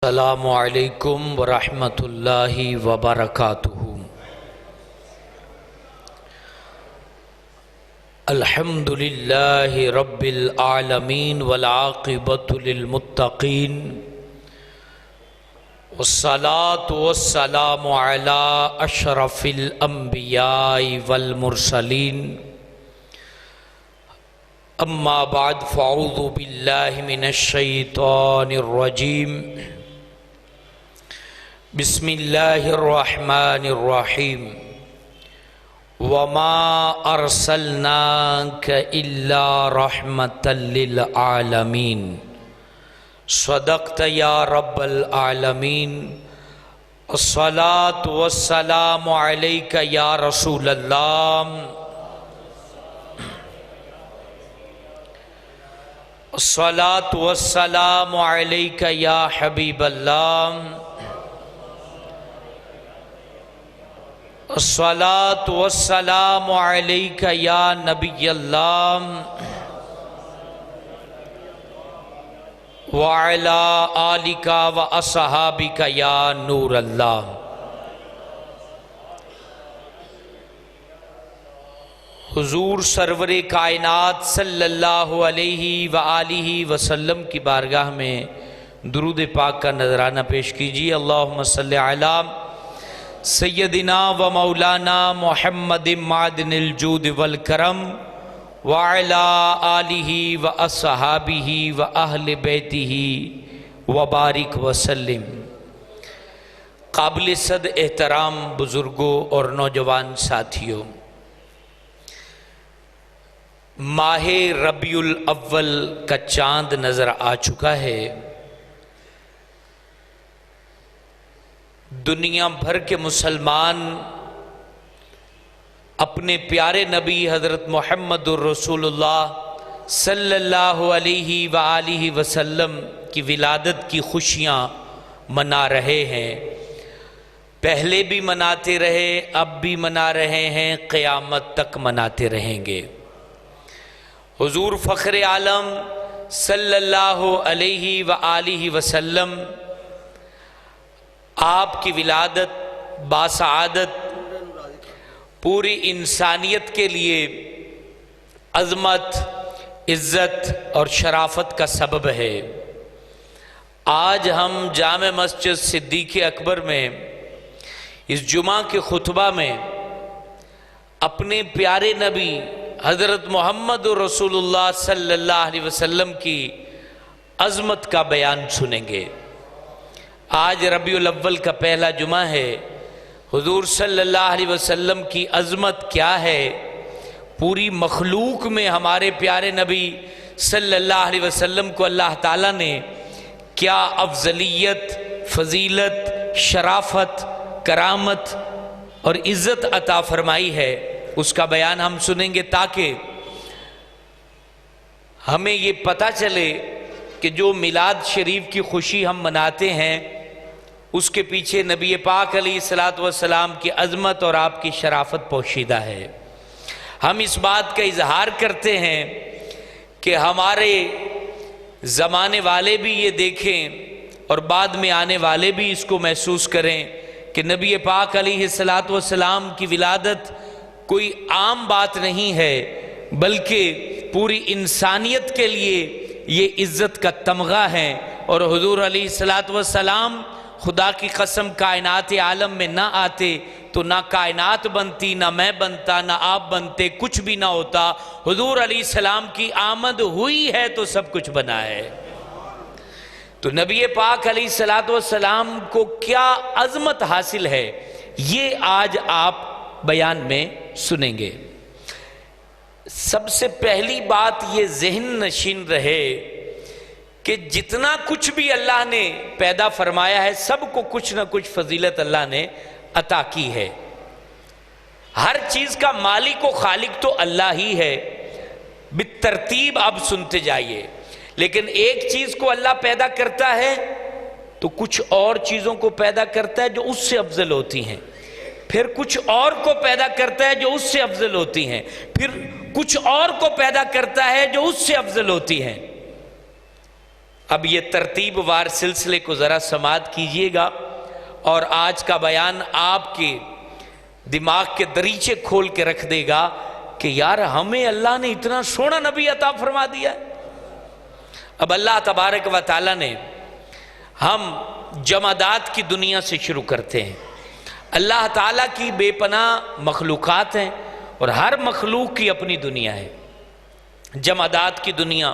السلام علیکم ورحمۃ اللہ وبرکاتہ۔ الحمد للہ رب العالمین والعاقبۃ للمتقین والصلاة والسلام علی اشرف الانبیاء والمرسلین، اما بعد فاعوذ باللہ من الشیطان الرجیم، بسم اللہ الرحمن الرحیم۔ وما ارسلناک الا رحمتا للعالمین، صدقت یا رب العالمین۔ الصلاة والسلام علیک یا رسول اللہ، الصلاة والسلام علیک یا حبیب اللہ، الصلاة والسلام علیک یا نبی اللہ، وعلی آلک واصحابک یا نور اللہ۔ حضور سرور کائنات صلی اللہ علیہ وآلہ وسلم کی بارگاہ میں درود پاک کا نذرانہ پیش کیجیے۔ اللہم صلی علی سیدنا و مولانا محمد معدن الجود والکرم، وعلی آلہ و اصحابہ و اہل بیتہ وبارک وسلم۔ قابل صد احترام بزرگوں اور نوجوان ساتھیوں، ماہ ربیع الاول کا چاند نظر آ چکا ہے۔ دنیا بھر کے مسلمان اپنے پیارے نبی حضرت محمد الرسول اللہ صلی اللہ علیہ وآلہ وسلم کی ولادت کی خوشیاں منا رہے ہیں۔ پہلے بھی مناتے رہے، اب بھی منا رہے ہیں، قیامت تک مناتے رہیں گے۔ حضور فخر عالم صلی اللہ علیہ وآلہ وسلم، آپ کی ولادت باسعادت پوری انسانیت کے لیے عظمت، عزت اور شرافت کا سبب ہے۔ آج ہم جامع مسجد صدیق اکبر میں اس جمعہ کے خطبہ میں اپنے پیارے نبی حضرت محمد رسول اللہ صلی اللہ علیہ وسلم کی عظمت کا بیان سنیں گے۔ آج ربیع الاول کا پہلا جمعہ ہے۔ حضور صلی اللہ علیہ وسلم کی عظمت کیا ہے؟ پوری مخلوق میں ہمارے پیارے نبی صلی اللہ علیہ وسلم کو اللہ تعالیٰ نے کیا افضلیت، فضیلت، شرافت، کرامت اور عزت عطا فرمائی ہے، اس کا بیان ہم سنیں گے تاکہ ہمیں یہ پتہ چلے کہ جو میلاد شریف کی خوشی ہم مناتے ہیں اس کے پیچھے نبی پاک علیہ السلام کی عظمت اور آپ کی شرافت پوشیدہ ہے۔ ہم اس بات کا اظہار کرتے ہیں کہ ہمارے زمانے والے بھی یہ دیکھیں اور بعد میں آنے والے بھی اس کو محسوس کریں کہ نبی پاک علیہ السلام کی ولادت کوئی عام بات نہیں ہے، بلکہ پوری انسانیت کے لیے یہ عزت کا تمغہ ہے۔ اور حضور علیہ السلام خدا کی قسم کائنات عالم میں نہ آتے تو نہ کائنات بنتی، نہ میں بنتا، نہ آپ بنتے، کچھ بھی نہ ہوتا۔ حضور علیہ السلام کی آمد ہوئی ہے تو سب کچھ بنا ہے۔ تو نبی پاک علیہ السلام کو کیا عظمت حاصل ہے، یہ آج آپ بیان میں سنیں گے۔ سب سے پہلی بات یہ ذہن نشین رہے کہ جتنا کچھ بھی اللہ نے پیدا فرمایا ہے سب کو کچھ نہ کچھ فضیلت اللہ نے عطا کی ہے۔ ہر چیز کا مالک و خالق تو اللہ ہی ہے۔ بالترتیب آپ سنتے جائیے۔ لیکن ایک چیز کو اللہ پیدا کرتا ہے تو کچھ اور چیزوں کو پیدا کرتا ہے جو اس سے افضل ہوتی ہیں، پھر کچھ اور کو پیدا کرتا ہے جو اس سے افضل ہوتی ہیں، پھر کچھ اور کو پیدا کرتا ہے جو اس سے افضل ہوتی ہیں۔ اب یہ ترتیب وار سلسلے کو ذرا سماعت کیجئے گا، اور آج کا بیان آپ کے دماغ کے دریچے کھول کے رکھ دے گا کہ یار ہمیں اللہ نے اتنا سونا نبی عطا فرما دیا ہے۔ اب اللہ تبارک و تعالیٰ نے، ہم جمادات کی دنیا سے شروع کرتے ہیں۔ اللہ تعالیٰ کی بے پناہ مخلوقات ہیں، اور ہر مخلوق کی اپنی دنیا ہے۔ جمادات کی دنیا،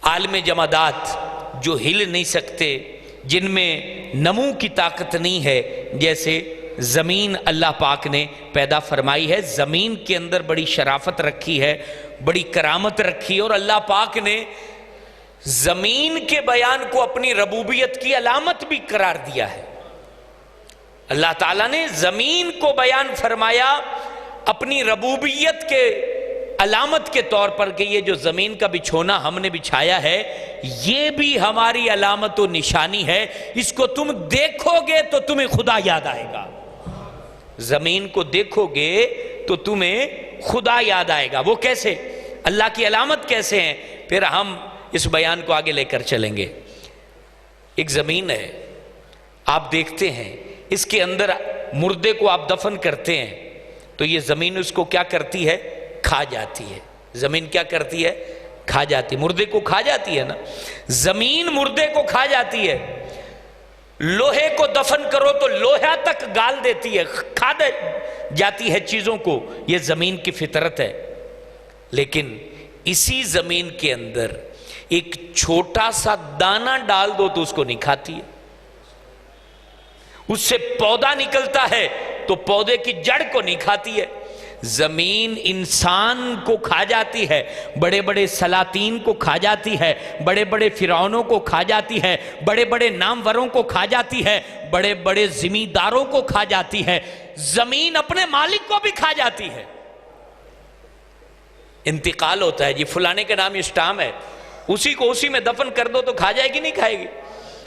عالم جمادات جو ہل نہیں سکتے، جن میں نمو کی طاقت نہیں ہے، جیسے زمین اللہ پاک نے پیدا فرمائی ہے۔ زمین کے اندر بڑی شرافت رکھی ہے، بڑی کرامت رکھی ہے، اور اللہ پاک نے زمین کے بیان کو اپنی ربوبیت کی علامت بھی قرار دیا ہے۔ اللہ تعالیٰ نے زمین کو بیان فرمایا اپنی ربوبیت کے علامت کے طور پر کہ یہ جو زمین کا بچھونا ہم نے بچھایا ہے، یہ بھی ہماری علامت و نشانی ہے، اس کو تم دیکھو گے تو تمہیں خدا یاد آئے گا۔ زمین کو دیکھو گے تو تمہیں خدا یاد آئے گا۔ وہ کیسے؟ اللہ کی علامت کیسے ہیں؟ پھر ہم اس بیان کو آگے لے کر چلیں گے۔ ایک زمین ہے، آپ دیکھتے ہیں اس کے اندر مردے کو آپ دفن کرتے ہیں تو یہ زمین اس کو کیا کرتی ہے؟ کھا جاتی ہے۔ زمین کیا کرتی ہے؟ کھا جاتی ہے، مردے کو کھا جاتی ہے نا۔ زمین مردے کو کھا جاتی ہے۔ لوہے کو دفن کرو تو لوہا تک گال دیتی ہے، کھا جاتی ہے چیزوں کو، یہ زمین کی فطرت ہے۔ لیکن اسی زمین کے اندر ایک چھوٹا سا دانہ ڈال دو تو اس کو نہیں کھاتی ہے۔ اس سے پودا نکلتا ہے تو پودے کی جڑ کو نہیں کھاتی ہے۔ زمین انسان کو کھا جاتی ہے، بڑے بڑے سلاطین کو کھا جاتی ہے، بڑے بڑے فرعونوں کو کھا جاتی ہے، بڑے بڑے ناموروں کو کھا جاتی ہے، بڑے بڑے زمینداروں کو کھا جاتی ہے۔ زمین اپنے مالک کو بھی کھا جاتی ہے۔ انتقال ہوتا ہے، جی فلانے کے نام اسٹام ہے، اسی کو اسی میں دفن کر دو تو کھا جائے گی نہیں کھائے گی؟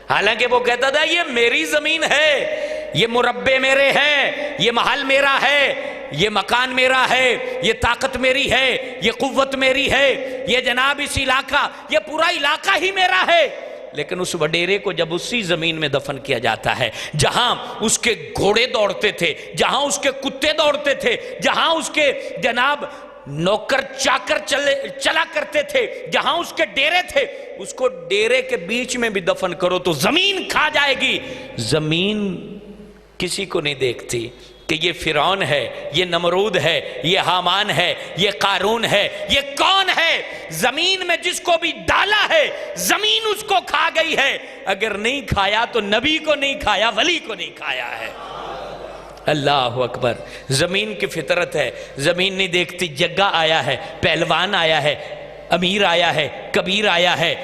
حالانکہ وہ کہتا تھا یہ میری زمین ہے، یہ مربع میرے ہیں، یہ محل میرا ہے، یہ مکان میرا ہے، یہ طاقت میری ہے، یہ قوت میری ہے، یہ جناب اس علاقہ، یہ پورا علاقہ ہی میرا ہے۔ لیکن اس وڈیرے کو جب اسی زمین میں دفن کیا جاتا ہے جہاں اس کے گھوڑے دوڑتے تھے، جہاں اس کے کتے دوڑتے تھے، جہاں اس کے جناب نوکر چاکر چلا کرتے تھے، جہاں اس کے ڈیرے تھے، اس کو ڈیرے کے بیچ میں بھی دفن کرو تو زمین کھا جائے گی۔ زمین کسی کو نہیں دیکھتی کہ یہ فرعون ہے، یہ نمرود ہے، یہ حامان ہے، یہ قارون ہے، یہ کون ہے؟ زمین میں جس کو بھی ڈالا ہے زمین اس کو کھا گئی ہے۔ اگر نہیں کھایا تو نبی کو نہیں کھایا، ولی کو نہیں کھایا ہے۔ اللہ اکبر۔ زمین کی فطرت ہے، زمین نہیں دیکھتی جگہ آیا ہے، پہلوان آیا ہے، امیر آیا ہے، کبیر آیا ہے،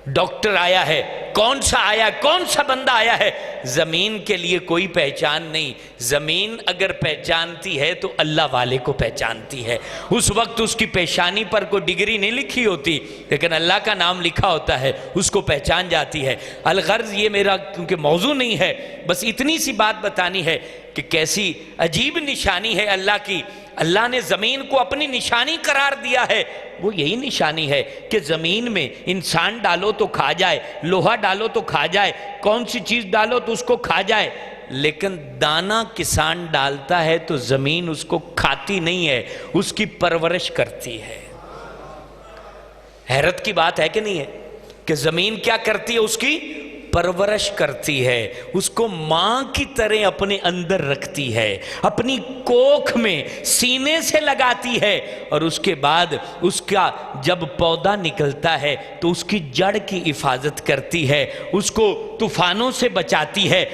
ڈاکٹر آیا ہے، کون سا آیا، کون سا بندہ آیا ہے، زمین کے لیے کوئی پہچان نہیں۔ زمین اگر پہچانتی ہے تو اللہ والے کو پہچانتی ہے۔ اس وقت اس کی پیشانی پر کوئی ڈگری نہیں لکھی ہوتی، لیکن اللہ کا نام لکھا ہوتا ہے، اس کو پہچان جاتی ہے۔ الغرض یہ میرا کیونکہ موضوع نہیں ہے، بس اتنی سی بات بتانی ہے کہ کیسی عجیب نشانی ہے اللہ کی۔ اللہ نے زمین کو اپنی نشانی قرار دیا ہے۔ وہ یہی نشانی ہے کہ زمین میں انسان ڈالو تو کھا جائے، لوہا ڈالو تو کھا جائے، کون سی چیز ڈالو تو اس کو کھا جائے۔ لیکن دانہ کسان ڈالتا ہے تو زمین اس کو کھاتی نہیں ہے، اس کی پرورش کرتی ہے۔ حیرت کی بات ہے کہ نہیں ہے کہ زمین کیا کرتی ہے؟ اس کی پرورش کرتی ہے، اس کو ماں کی طرح اپنے اندر رکھتی ہے، اپنی کوکھ میں سینے سے لگاتی ہے، اور اس کے بعد اس کا جب پودا نکلتا ہے تو اس کی جڑ کی حفاظت کرتی ہے، اس کو طوفانوں سے بچاتی ہے۔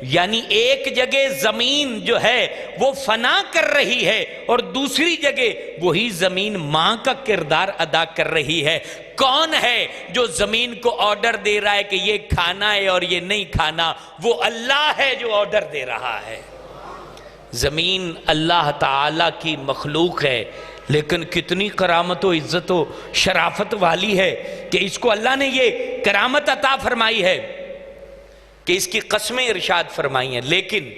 یعنی ایک جگہ زمین جو ہے وہ فنا کر رہی ہے اور دوسری جگہ وہی زمین ماں کا کردار ادا کر رہی ہے۔ کون ہے جو زمین کو آرڈر دے رہا ہے کہ یہ کھانا ہے اور یہ نہیں کھانا؟ وہ اللہ ہے جو آرڈر دے رہا ہے۔ زمین اللہ تعالی کی مخلوق ہے، لیکن کتنی کرامت و عزت و شرافت والی ہے کہ اس کو اللہ نے یہ کرامت عطا فرمائی ہے کہ اس کی قسمیں ارشاد فرمائی ہیں۔ لیکن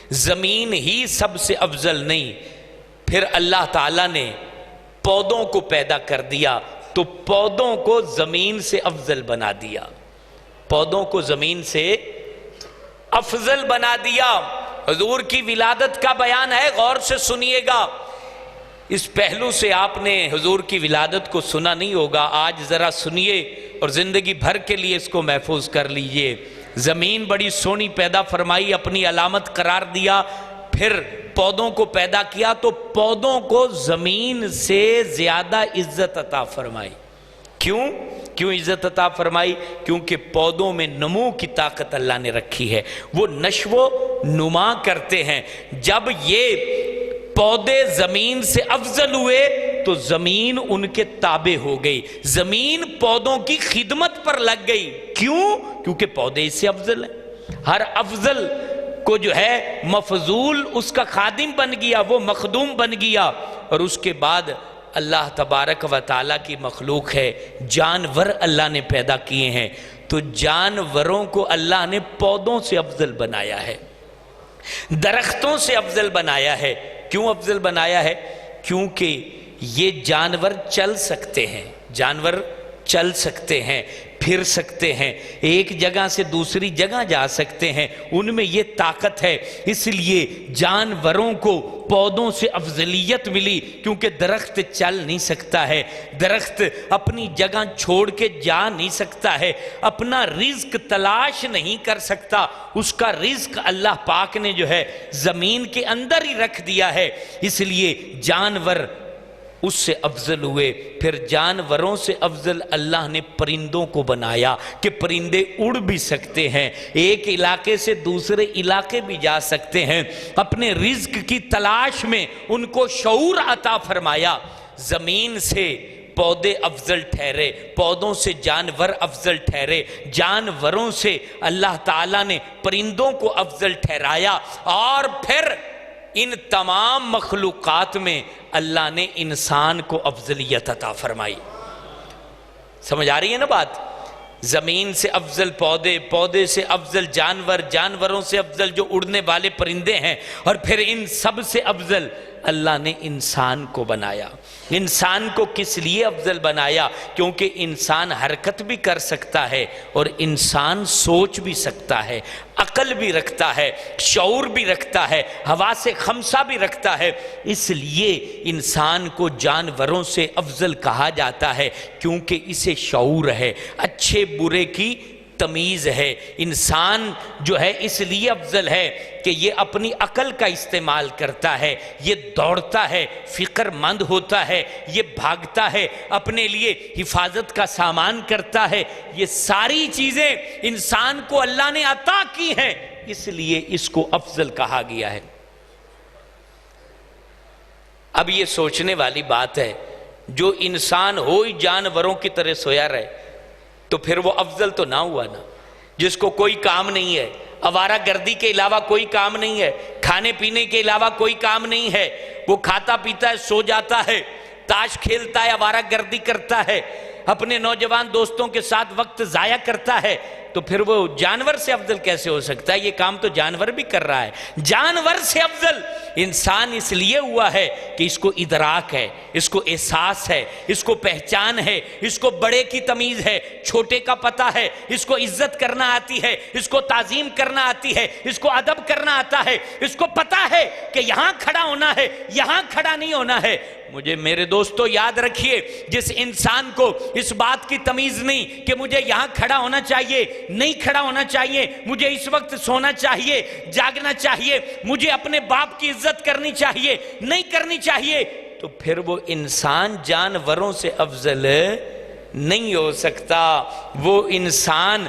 زمین ہی سب سے افضل نہیں، پھر اللہ تعالیٰ نے پودوں کو پیدا کر دیا، تو پودوں کو زمین سے افضل بنا دیا، پودوں کو زمین سے افضل بنا دیا۔ حضور کی ولادت کا بیان ہے، غور سے سنیے گا۔ اس پہلو سے آپ نے حضور کی ولادت کو سنا نہیں ہوگا، آج ذرا سنیے اور زندگی بھر کے لیے اس کو محفوظ کر لیجئے۔ زمین بڑی سونی پیدا فرمائی، اپنی علامت قرار دیا، پھر پودوں کو پیدا کیا تو پودوں کو زمین سے زیادہ عزت عطا فرمائی۔ کیوں عزت عطا فرمائی؟ کیونکہ پودوں میں نمو کی طاقت اللہ نے رکھی ہے، وہ نشو و نما کرتے ہیں۔ جب یہ پودے زمین سے افضل ہوئے تو زمین ان کے تابع ہو گئی، زمین پودوں کی خدمت پر لگ گئی۔ کیونکہ پودے اس سے افضل ہیں۔ ہر افضل کو جو ہے مفضول اس کا خادم بن گیا، وہ مخدوم بن گیا۔ اور اس کے بعد اللہ تبارک و تعالیٰ کی مخلوق ہے، جانور اللہ نے پیدا کیے ہیں، تو جانوروں کو اللہ نے پودوں سے افضل بنایا ہے، درختوں سے افضل بنایا ہے۔ کیوں افضل بنایا ہے؟ کیونکہ یہ جانور چل سکتے ہیں، جانور چل سکتے ہیں، پھر سکتے ہیں، ایک جگہ سے دوسری جگہ جا سکتے ہیں، ان میں یہ طاقت ہے۔ اس لیے جانوروں کو پودوں سے افضلیت ملی، کیونکہ درخت چل نہیں سکتا ہے، درخت اپنی جگہ چھوڑ کے جا نہیں سکتا ہے، اپنا رزق تلاش نہیں کر سکتا، اس کا رزق اللہ پاک نے جو ہے زمین کے اندر ہی رکھ دیا ہے۔ اس لیے جانور اس سے افضل ہوئے۔ پھر جانوروں سے افضل اللہ نے پرندوں کو بنایا کہ پرندے اڑ بھی سکتے ہیں، ایک علاقے سے دوسرے علاقے بھی جا سکتے ہیں، اپنے رزق کی تلاش میں ان کو شعور عطا فرمایا۔ زمین سے پودے افضل ٹھہرے، پودوں سے جانور افضل ٹھہرے، جانوروں سے اللہ تعالیٰ نے پرندوں کو افضل ٹھہرایا، اور پھر ان تمام مخلوقات میں اللہ نے انسان کو افضلیت عطا فرمائی۔ سمجھ آ رہی ہے نا بات؟ زمین سے افضل پودے، پودے سے افضل جانور، جانوروں سے افضل جو اڑنے والے پرندے ہیں، اور پھر ان سب سے افضل اللہ نے انسان کو بنایا۔ انسان کو کس لیے افضل بنایا؟ کیونکہ انسان حرکت بھی کر سکتا ہے، اور انسان سوچ بھی سکتا ہے، عقل بھی رکھتا ہے، شعور بھی رکھتا ہے، حواس خمسہ بھی رکھتا ہے۔ اس لیے انسان کو جانوروں سے افضل کہا جاتا ہے، کیونکہ اسے شعور ہے، اچھے برے کی تمیز ہے۔ انسان جو ہے اس لیے افضل ہے کہ یہ اپنی عقل کا استعمال کرتا ہے، یہ دوڑتا ہے، فکر مند ہوتا ہے، یہ بھاگتا ہے، اپنے لیے حفاظت کا سامان کرتا ہے۔ یہ ساری چیزیں انسان کو اللہ نے عطا کی ہیں، اس لیے اس کو افضل کہا گیا ہے۔ اب یہ سوچنے والی بات ہے، جو انسان ہو ہی جانوروں کی طرح سویا رہے تو پھر وہ افضل تو نہ ہوا نا۔ جس کو کوئی کام نہیں ہے، آوارہ گردی کے علاوہ کوئی کام نہیں ہے، کھانے پینے کے علاوہ کوئی کام نہیں ہے، وہ کھاتا پیتا ہے، سو جاتا ہے، تاش کھیلتا ہے، آوارہ گردی کرتا ہے، اپنے نوجوان دوستوں کے ساتھ وقت ضائع کرتا ہے، تو پھر وہ جانور سے افضل کیسے ہو سکتا ہے؟ یہ کام تو جانور بھی کر رہا ہے۔ جانور سے افضل انسان اس لیے ہوا ہے کہ اس کو ادراک ہے، اس کو احساس ہے، اس کو پہچان ہے، اس کو بڑے کی تمیز ہے، چھوٹے کا پتہ ہے، اس کو عزت کرنا آتی ہے، اس کو تعظیم کرنا آتی ہے، اس کو ادب کرنا آتا ہے، اس کو پتہ ہے کہ یہاں کھڑا ہونا ہے، یہاں کھڑا نہیں ہونا ہے۔ مجھے میرے دوستو یاد رکھیے، جس انسان کو اس بات کی تمیز نہیں کہ مجھے یہاں کھڑا ہونا چاہیے، نہیں کھڑا ہونا چاہیے، مجھے اس وقت سونا چاہیے، جاگنا چاہیے، مجھے اپنے باپ کی عزت کرنی چاہیے، نہیں کرنی چاہیے، تو پھر وہ انسان جانوروں سے افضل نہیں ہو سکتا۔ وہ انسان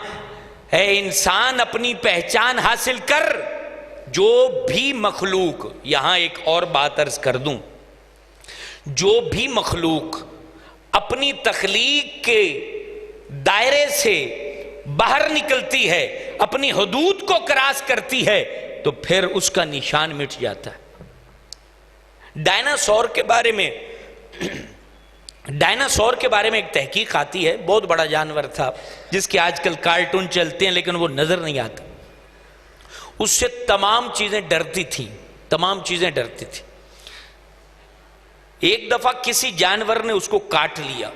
ہے، انسان اپنی پہچان حاصل کر۔ جو بھی مخلوق، یہاں ایک اور بات عرض کر دوں، جو بھی مخلوق اپنی تخلیق کے دائرے سے باہر نکلتی ہے، اپنی حدود کو کراس کرتی ہے، تو پھر اس کا نشان مٹ جاتا ہے۔ ڈائناسور کے بارے میں ایک تحقیق آتی ہے، بہت بڑا جانور تھا جس کے آج کل کارٹون چلتے ہیں لیکن وہ نظر نہیں آتا۔ اس سے تمام چیزیں ڈرتی تھیں، تمام چیزیں ڈرتی تھیں۔ ایک دفعہ کسی جانور نے اس کو کاٹ لیا،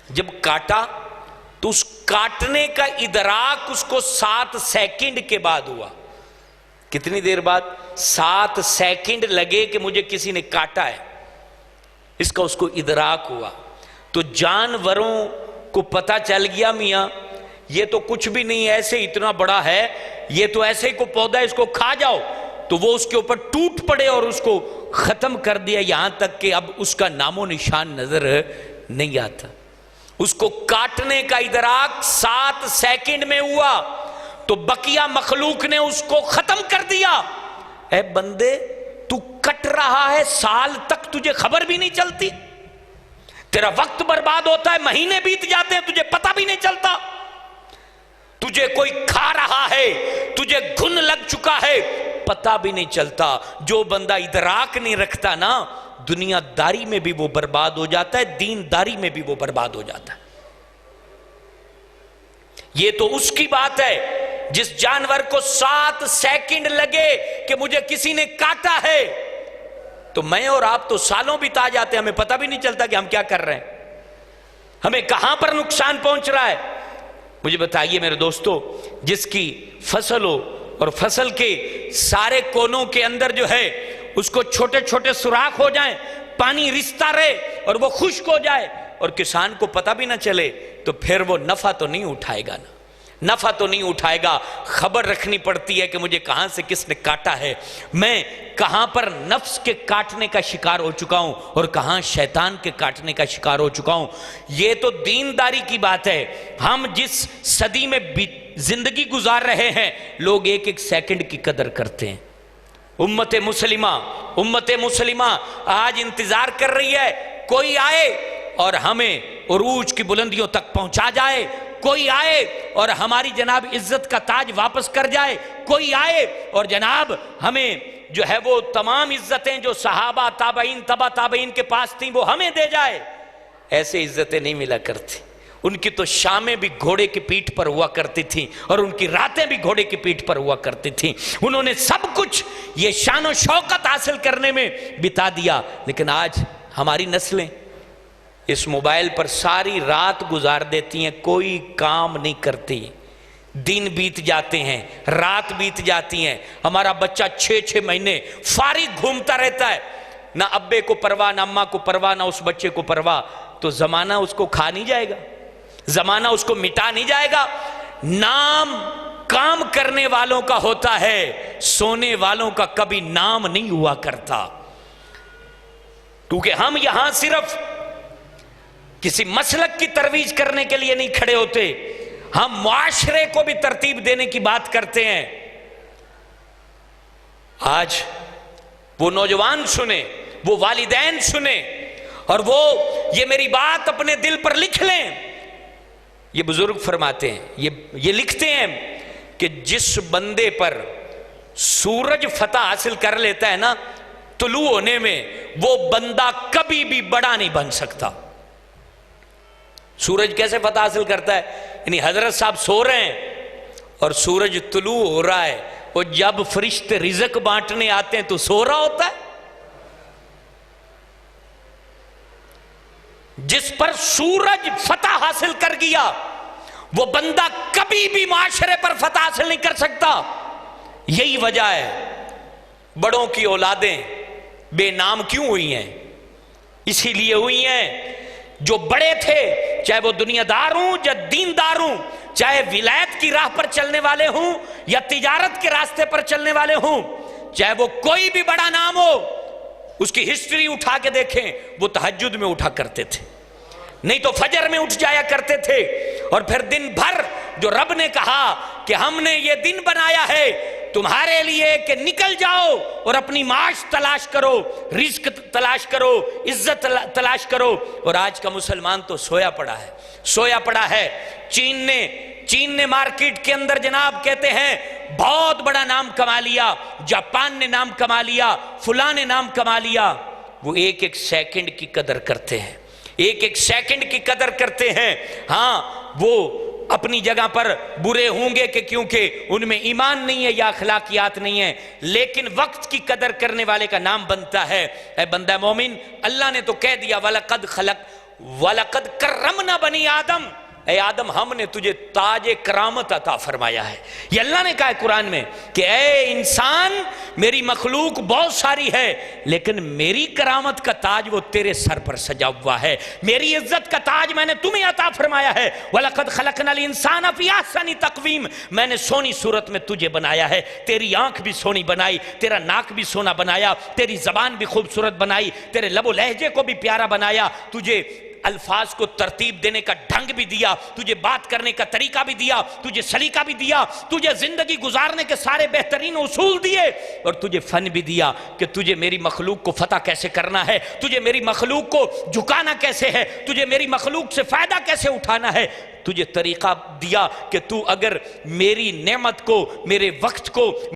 جب کاٹا تو اس کاٹنے کا ادراک اس کو 7 سیکنڈ کے بعد ہوا. کتنی دیر بعد؟ 7 سیکنڈ لگے کہ مجھے کسی نے کاٹا ہے، اس کا اس کو ادراک ہوا. تو جانوروں کو پتہ چل گیا میاں یہ تو کچھ بھی نہیں ایسے اتنا بڑا ہے، یہ تو ایسے ہی کو پودا ہے، اس کو کھا جاؤ. تو وہ اس کے اوپر ٹوٹ پڑے اور اس کو ختم کر دیا، یہاں تک کہ اب اس کا نام و نشان نظر نہیں آتا. اس کو کاٹنے کا ادراک 7 سیکنڈ میں ہوا تو بقیہ مخلوق نے اس کو ختم کر دیا. اے بندے تو کٹ رہا ہے، سال تک تجھے خبر بھی نہیں چلتی، تیرا وقت برباد ہوتا ہے، مہینے بیت جاتے ہیں تجھے پتہ بھی نہیں چلتا. تجھے کوئی کھا رہا ہے، تجھے گھن لگ چکا ہے، پتہ بھی نہیں چلتا. جو بندہ ادراک نہیں رکھتا نا، دنیا داری میں بھی وہ برباد ہو جاتا ہے، دین داری میں بھی وہ برباد ہو جاتا ہے. یہ تو اس کی بات ہے جس جانور کو 7 سیکنڈ لگے کہ مجھے کسی نے کاٹا ہے. تو میں اور آپ تو سالوں بتا جاتے ہیں، ہمیں پتہ بھی نہیں چلتا کہ ہم کیا کر رہے ہیں، ہمیں کہاں پر نقصان پہنچ رہا ہے. مجھے بتائیے میرے دوستو، جس کی فصل ہو اور فصل کے سارے کونوں کے اندر جو ہے اس کو چھوٹے چھوٹے سوراخ ہو جائیں، پانی رستا رہے اور وہ خشک ہو جائے اور کسان کو پتہ بھی نہ چلے، تو پھر وہ نفع تو نہیں اٹھائے گا نا، نفع تو نہیں اٹھائے گا. خبر رکھنی پڑتی ہے کہ مجھے کہاں سے کس نے کاٹا ہے، میں کہاں پر نفس کے کاٹنے کا شکار ہو چکا ہوں اور کہاں شیطان کے کاٹنے کا شکار ہو چکا ہوں. یہ تو دینداری کی بات ہے. ہم جس صدی میں زندگی گزار رہے ہیں، لوگ ایک ایک سیکنڈ کی قدر کرتے ہیں. امت مسلمہ آج انتظار کر رہی ہے کوئی آئے اور ہمیں عروج کی بلندیوں تک پہنچا جائے، کوئی آئے اور ہماری جناب عزت کا تاج واپس کر جائے، کوئی آئے اور جناب ہمیں جو ہے وہ تمام عزتیں جو صحابہ تابعین تبع تابعین کے پاس تھیں وہ ہمیں دے جائے. ایسے عزتیں نہیں ملا کرتی. ان کی تو شامیں بھی گھوڑے کی پیٹھ پر ہوا کرتی تھیں اور ان کی راتیں بھی گھوڑے کی پیٹھ پر ہوا کرتی تھیں. انہوں نے سب کچھ یہ شان و شوکت حاصل کرنے میں بتا دیا. لیکن آج ہماری نسلیں اس موبائل پر ساری رات گزار دیتی ہیں، کوئی کام نہیں کرتی. دن بیت جاتے ہیں، رات بیت جاتی ہیں، ہمارا بچہ 6 مہینے فارغ گھومتا رہتا ہے، نہ ابے کو پرواہ، نہ اماں کو پرواہ، نہ اس بچے کو پرواہ. تو زمانہ اس کو کھا نہیں جائے گا، زمانہ اس کو مٹا نہیں جائے گا. نام کام کرنے والوں کا ہوتا ہے، سونے والوں کا کبھی نام نہیں ہوا کرتا. کیونکہ ہم یہاں صرف کسی مسلک کی ترویج کرنے کے لیے نہیں کھڑے ہوتے، ہم معاشرے کو بھی ترتیب دینے کی بات کرتے ہیں. آج وہ نوجوان سنیں، وہ والدین سنیں اور وہ یہ میری بات اپنے دل پر لکھ لیں. یہ بزرگ فرماتے ہیں، یہ لکھتے ہیں کہ جس بندے پر سورج فتح حاصل کر لیتا ہے نا طلوع ہونے میں، وہ بندہ کبھی بھی بڑا نہیں بن سکتا. سورج کیسے فتح حاصل کرتا ہے؟ یعنی حضرت صاحب سو رہے ہیں اور سورج طلوع ہو رہا ہے، اور جب فرشتے رزق بانٹنے آتے ہیں تو سو رہا ہوتا ہے. جس پر سورج فتح حاصل کر گیا وہ بندہ کبھی بھی معاشرے پر فتح حاصل نہیں کر سکتا. یہی وجہ ہے بڑوں کی اولادیں بے نام کیوں ہوئی ہیں؟ اسی لیے ہوئی ہیں جو بڑے تھے، چاہے وہ دنیا دار ہوں یا دیندار ہوں، چاہے ولایت کی راہ پر چلنے والے ہوں یا تجارت کے راستے پر چلنے والے ہوں، چاہے وہ کوئی بھی بڑا نام ہو، اس کی ہسٹری اٹھا کے دیکھیں، وہ تہجد میں اٹھا کرتے تھے، نہیں تو فجر میں اٹھ جایا کرتے تھے. اور پھر دن بھر جو رب نے کہا کہ ہم نے یہ دن بنایا ہے تمہارے لیے کہ نکل جاؤ اور اپنی معاش تلاش کرو، رزق تلاش کرو، عزت تلاش کرو. اور آج کا مسلمان تو سویا پڑا ہے. چین نے مارکیٹ کے اندر جناب کہتے ہیں بہت بڑا نام کما لیا، جاپان نے نام کما لیا، فلاں نے نام کما لیا. وہ ایک ایک سیکنڈ کی قدر کرتے ہیں، ایک ایک سیکنڈ کی قدر کرتے ہیں. ہاں وہ اپنی جگہ پر برے ہوں گے کہ کیونکہ ان میں ایمان نہیں ہے یا اخلاقیات نہیں ہے، لیکن وقت کی قدر کرنے والے کا نام بنتا ہے. اے بندہ مومن، اللہ نے تو کہہ دیا وَلَقَدْ وَلَقَدْ كَرَّمْنَا بَنِي آدم، اے آدم ہم نے تجھے تاج کرامت عطا فرمایا ہے۔ یہ اللہ نے کہا ہے قرآن میں کہ اے انسان میری مخلوق بہت ساری ہے لیکن میری کرامت کا تاج وہ تیرے سر پر سجا ہوا ہے، میری عزت کا تاج میں نے تمہیں عطا فرمایا ہے۔ وَلَقَدْ خَلَقْنَا الْإِنسَانَ فِي أَحْسَنِ تَقْوِيمٍ، میں نے سونی صورت میں تجھے بنایا ہے، تیری آنکھ بھی سونی بنائی، تیرا ناک بھی سونا بنایا، تیری زبان بھی خوبصورت بنائی، تیرے لب و لہجے کو بھی پیارا بنایا، تجھے الفاظ کو ترتیب دینے کا ڈھنگ بھی دیا، تجھے بات کرنے کا طریقہ بھی دیا، تجھے سلیقہ بھی دیا، تجھے زندگی گزارنے کے سارے بہترین اصول دیے، اور تجھے فن بھی دیا کہ تجھے میری مخلوق کو فتح کیسے کرنا ہے، تجھے میری مخلوق کو جھکانا کیسے ہے، تجھے میری مخلوق سے فائدہ کیسے اٹھانا ہے، تجھے طریقہ دیا کہ تو اگر میری نعمت کو، میرے وقت کو